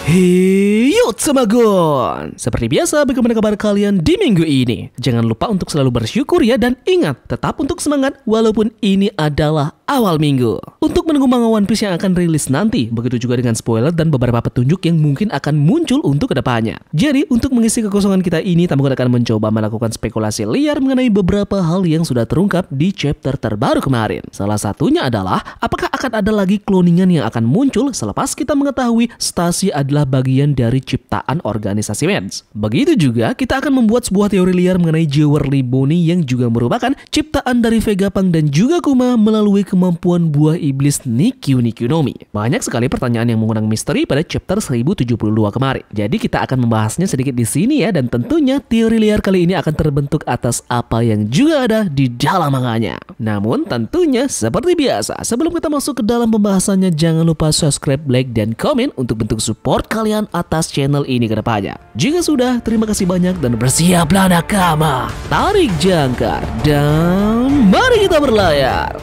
Hey yo Tsamagon, seperti biasa bagaimana kabar kalian di minggu ini? Jangan lupa untuk selalu bersyukur ya, dan ingat tetap untuk semangat walaupun ini adalah awal minggu. Untuk menunggu manga One Piece yang akan rilis nanti, begitu juga dengan spoiler dan beberapa petunjuk yang mungkin akan muncul untuk kedepannya. Jadi untuk mengisi kekosongan kita ini, Tsamagon akan mencoba melakukan spekulasi liar mengenai beberapa hal yang sudah terungkap di chapter terbaru kemarin. Salah satunya adalah apakah akan ada lagi cloningan yang akan muncul selepas kita mengetahui Stacy adalah bagian dari ciptaan organisasi Meds. Begitu juga kita akan membuat sebuah teori liar mengenai Jewelry Bonnie yang juga merupakan ciptaan dari Vegapunk dan juga Kuma melalui kemampuan buah iblis Nikyu no Mi. Banyak sekali pertanyaan yang mengundang misteri pada chapter 1072 kemarin. Jadi kita akan membahasnya sedikit di sini ya, dan tentunya teori liar kali ini akan terbentuk atas apa yang juga ada di dalam manganya. Namun tentunya seperti biasa, sebelum kita masuk ke dalam pembahasannya, jangan lupa subscribe, like, dan komen untuk bentuk support kalian atas channel ini ke depannya. Jika sudah, terima kasih banyak dan bersiaplah nakama. Tarik jangkar dan mari kita berlayar.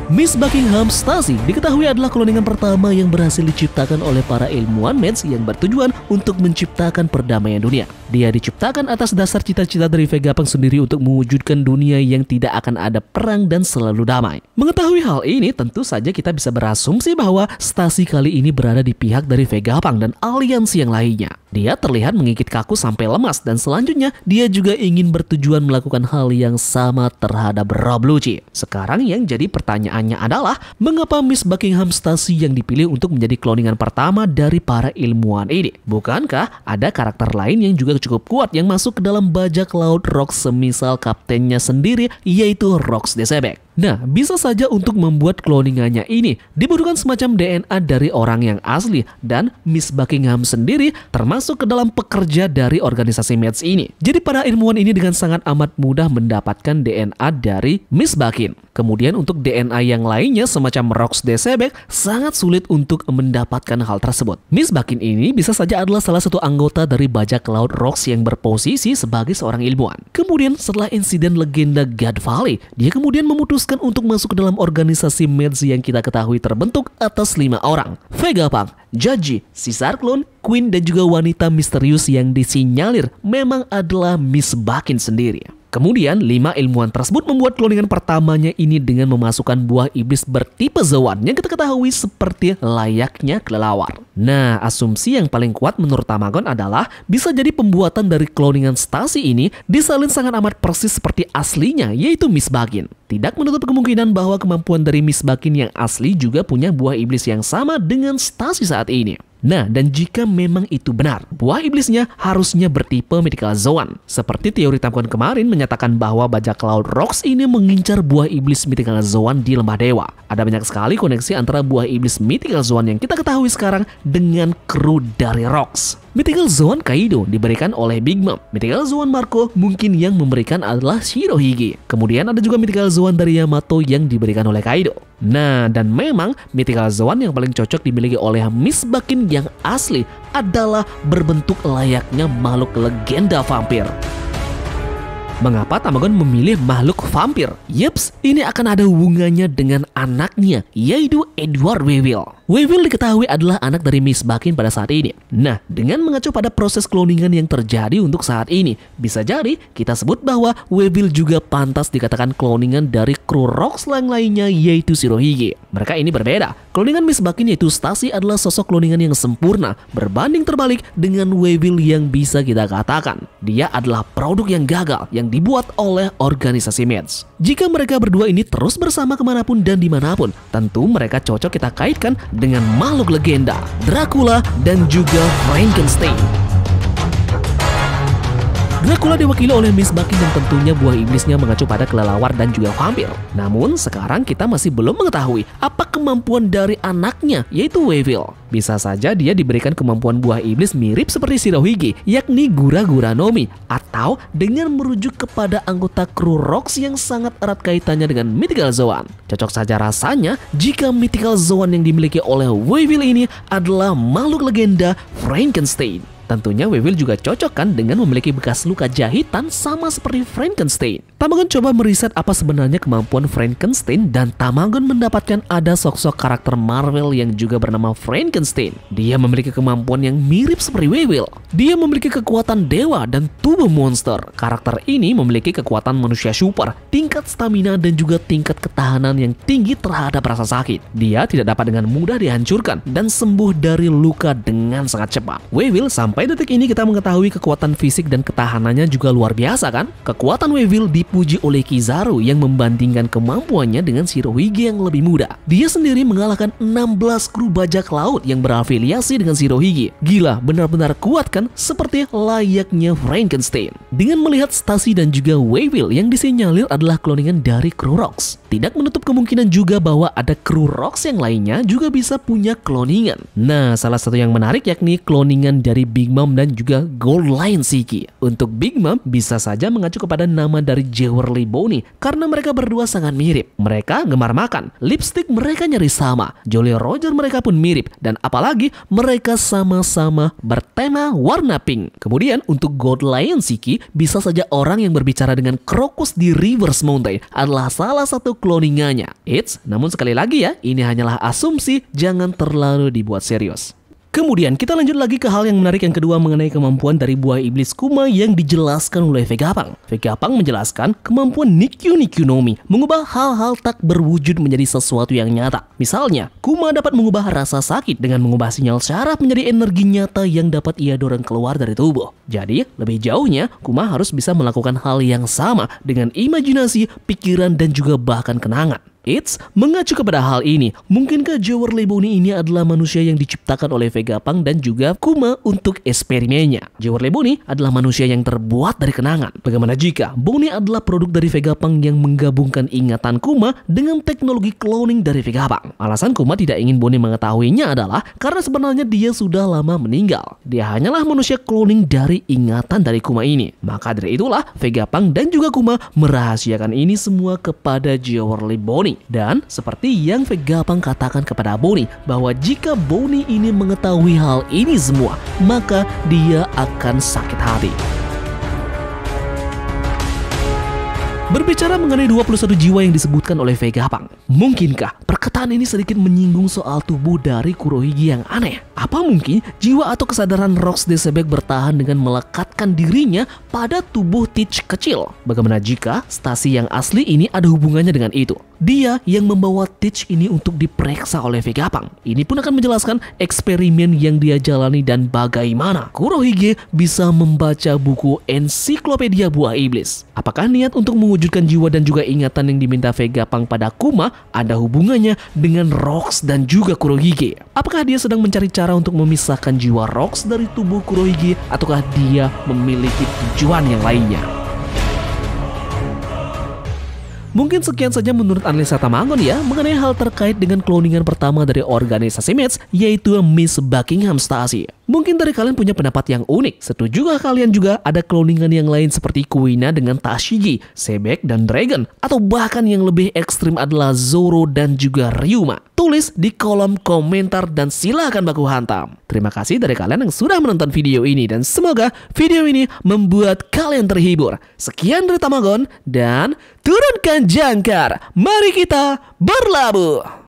Miss Buckingham Stacy diketahui adalah cloningan pertama yang berhasil diciptakan oleh para ilmuwan Meds yang bertujuan untuk menciptakan perdamaian dunia. Dia diciptakan atas dasar cita-cita dari Vegapunk sendiri untuk mewujudkan dunia yang tidak akan ada perang dan selalu damai. Mengetahui hal ini, tentu saja kita bisa berasumsi bahwa Stacy kali ini berada di pihak dari Vegapunk dan aliansi yang lainnya. Dia terlihat mengikit kaku sampai lemas, dan selanjutnya dia juga ingin bertujuan melakukan hal yang sama terhadap Rob Lucci. Sekarang yang jadi pertanyaannya adalah, mengapa Miss Buckingham Stacy yang dipilih untuk menjadi cloningan pertama dari para ilmuwan ini? Bukankah ada karakter lain yang juga cukup kuat yang masuk ke dalam bajak laut Rox semisal kaptennya sendiri, yaitu Rox Desebek? Nah, bisa saja untuk membuat cloningannya ini dibutuhkan semacam DNA dari orang yang asli, dan Miss Buckingham sendiri termasuk ke dalam pekerja dari organisasi Meds ini. Jadi para ilmuwan ini dengan sangat amat mudah mendapatkan DNA dari Miss Buckin. Kemudian untuk DNA yang lainnya semacam Rox Desebek sangat sulit untuk mendapatkan hal tersebut. Miss Buckin ini bisa saja adalah salah satu anggota dari bajak laut Rox yang berposisi sebagai seorang ilmuwan. Kemudian setelah insiden legenda God Valley, dia kemudian memutuskan untuk masuk ke dalam organisasi Meds yang kita ketahui terbentuk atas 5 orang. Vegapunk, Judge, Caesar Clone, Queen, dan juga wanita misterius yang disinyalir memang adalah Miss Buckin sendiri. Kemudian 5 ilmuwan tersebut membuat cloningan pertamanya ini dengan memasukkan buah iblis bertipe Zoan yang kita ketahui seperti layaknya kelelawar. Nah, asumsi yang paling kuat menurut Tsamagon adalah bisa jadi pembuatan dari cloningan Stacy ini disalin sangat amat persis seperti aslinya, yaitu Miss Buckin. Tidak menutup kemungkinan bahwa kemampuan dari Miss Buckin yang asli juga punya buah iblis yang sama dengan Stacy saat ini. Nah, dan jika memang itu benar, buah iblisnya harusnya bertipe Mythical Zoan. Seperti teori Tsamagon kemarin menyatakan bahwa bajak laut Rox ini mengincar buah iblis Mythical Zoan di Lembah Dewa. Ada banyak sekali koneksi antara buah iblis Mythical Zoan yang kita ketahui sekarang dengan kru dari Rox. Mythical Zoan Kaido diberikan oleh Big Mom. Mythical Zoan Marco mungkin yang memberikan adalah Shirohige. Kemudian ada juga Mythical Zoan dari Yamato yang diberikan oleh Kaido. Nah, dan memang Mythical Zoan yang paling cocok dimiliki oleh Miss Buckin yang asli adalah berbentuk layaknya makhluk legenda vampir. Mengapa Tsamagon memilih makhluk vampir? Yeps, ini akan ada hubungannya dengan anaknya, yaitu Edward Weevil. Weevil diketahui adalah anak dari Miss Buckin pada saat ini. Nah, dengan mengacu pada proses cloningan yang terjadi untuk saat ini, bisa jadi kita sebut bahwa Weevil juga pantas dikatakan cloningan dari kru Rox yang lainnya, yaitu Shirohige. Mereka ini berbeda. Cloningan Miss Buckin yaitu Stacy adalah sosok cloningan yang sempurna, berbanding terbalik dengan Weevil yang bisa kita katakan dia adalah produk yang gagal yang dibuat oleh organisasi Meds. Jika mereka berdua ini terus bersama kemanapun dan dimanapun, tentu mereka cocok kita kaitkan dengan makhluk legenda, Dracula dan juga Frankenstein. Dracula diwakili oleh Miss Buckin dan tentunya buah iblisnya mengacu pada kelelawar dan juga vampir. Namun sekarang kita masih belum mengetahui apa kemampuan dari anaknya, yaitu Weevil. Bisa saja dia diberikan kemampuan buah iblis mirip seperti Shirohige, yakni Gura-Gura no Mi, atau dengan merujuk kepada anggota kru Rox yang sangat erat kaitannya dengan Mythical Zoan. Cocok saja rasanya jika Mythical Zoan yang dimiliki oleh Weevil ini adalah makhluk legenda Frankenstein. Tentunya Weevil juga cocok kan dengan memiliki bekas luka jahitan sama seperti Frankenstein. Tamagon coba meriset apa sebenarnya kemampuan Frankenstein dan Tamagon mendapatkan ada sosok karakter Marvel yang juga bernama Frankenstein. Dia memiliki kemampuan yang mirip seperti Weevil. Dia memiliki kekuatan dewa dan tubuh monster. Karakter ini memiliki kekuatan manusia super, tingkat stamina dan juga tingkat ketahanan yang tinggi terhadap rasa sakit. Dia tidak dapat dengan mudah dihancurkan dan sembuh dari luka dengan sangat cepat. Weevil sampai detik ini kita mengetahui kekuatan fisik dan ketahanannya juga luar biasa kan? Kekuatan Weevil dipuji oleh Kizaru yang membandingkan kemampuannya dengan Shirohige yang lebih muda. Dia sendiri mengalahkan 16 kru bajak laut yang berafiliasi dengan Shirohige. Gila, benar-benar kuat kan? Seperti layaknya Frankenstein. Dengan melihat Stacy dan juga Weevil yang disinyalir adalah kloningan dari kru Rox, tidak menutup kemungkinan juga bahwa ada kru Rox yang lainnya juga bisa punya kloningan. Nah, salah satu yang menarik yakni kloningan dari Big Mom dan juga Gold Lion Shiki. Untuk Big Mom bisa saja mengacu kepada nama dari Jewelry Bonnie karena mereka berdua sangat mirip. Mereka gemar makan, lipstick mereka nyaris sama, Jolly Roger mereka pun mirip, dan apalagi mereka sama-sama bertema warna pink. Kemudian untuk Gold Lion Shiki bisa saja orang yang berbicara dengan Crocus di Reverse Mountain adalah salah satu kloningannya. Namun sekali lagi ya, ini hanyalah asumsi, jangan terlalu dibuat serius. Kemudian kita lanjut lagi ke hal yang menarik yang kedua mengenai kemampuan dari buah iblis Kuma yang dijelaskan oleh Vegapunk. Vegapunk menjelaskan kemampuan Nikyu Nikyu no Mi mengubah hal-hal tak berwujud menjadi sesuatu yang nyata. Misalnya, Kuma dapat mengubah rasa sakit dengan mengubah sinyal syaraf menjadi energi nyata yang dapat ia dorong keluar dari tubuh. Jadi, lebih jauhnya, Kuma harus bisa melakukan hal yang sama dengan imajinasi, pikiran, dan juga bahkan kenangan. Mengacu kepada hal ini, mungkinkah Jewelry Bonnie ini adalah manusia yang diciptakan oleh Vegapunk dan juga Kuma untuk eksperimennya? Jewelry Bonnie adalah manusia yang terbuat dari kenangan. Bagaimana jika Bonnie adalah produk dari Vegapunk yang menggabungkan ingatan Kuma dengan teknologi cloning dari Vegapunk? Alasan Kuma tidak ingin Bonnie mengetahuinya adalah karena sebenarnya dia sudah lama meninggal. Dia hanyalah manusia cloning dari ingatan dari Kuma ini. Maka dari itulah Vegapunk dan juga Kuma merahasiakan ini semua kepada Jewelry Bonnie. Dan seperti yang Vegapunk katakan kepada Bonnie bahwa jika Bonnie ini mengetahui hal ini semua, maka dia akan sakit hati. Berbicara mengenai 21 jiwa yang disebutkan oleh Vegapunk, mungkinkah perkataan ini sedikit menyinggung soal tubuh dari Kurohige yang aneh? Apa mungkin jiwa atau kesadaran Rox Decebek bertahan dengan melekatkan dirinya pada tubuh Teach kecil? Bagaimana jika Stacy yang asli ini ada hubungannya dengan itu? Dia yang membawa Teach ini untuk diperiksa oleh Vegapunk. Ini pun akan menjelaskan eksperimen yang dia jalani dan bagaimana Kurohige bisa membaca buku ensiklopedia buah iblis. Apakah niat untuk mewujudkan jiwa dan juga ingatan yang diminta Vegapunk pada Kuma ada hubungannya dengan Rox dan juga Kurohige? Apakah dia sedang mencari cara untuk memisahkan jiwa Rox dari tubuh Kurohige, ataukah dia memiliki tujuan yang lainnya? Mungkin sekian saja menurut analisa Tamagon ya mengenai hal terkait dengan kloningan pertama dari organisasi Mets, yaitu Miss Buckingham Stacy. Mungkin dari kalian punya pendapat yang unik. Setujukah kalian juga ada kloningan yang lain seperti Kuina dengan Tashigi, Sebek dan Dragon? Atau bahkan yang lebih ekstrim adalah Zoro dan juga Ryuma? Tulis di kolom komentar dan silahkan baku hantam. Terima kasih dari kalian yang sudah menonton video ini dan semoga video ini membuat kalian terhibur. Sekian dari Tamagon dan turunkan jangkar. Mari kita berlabuh.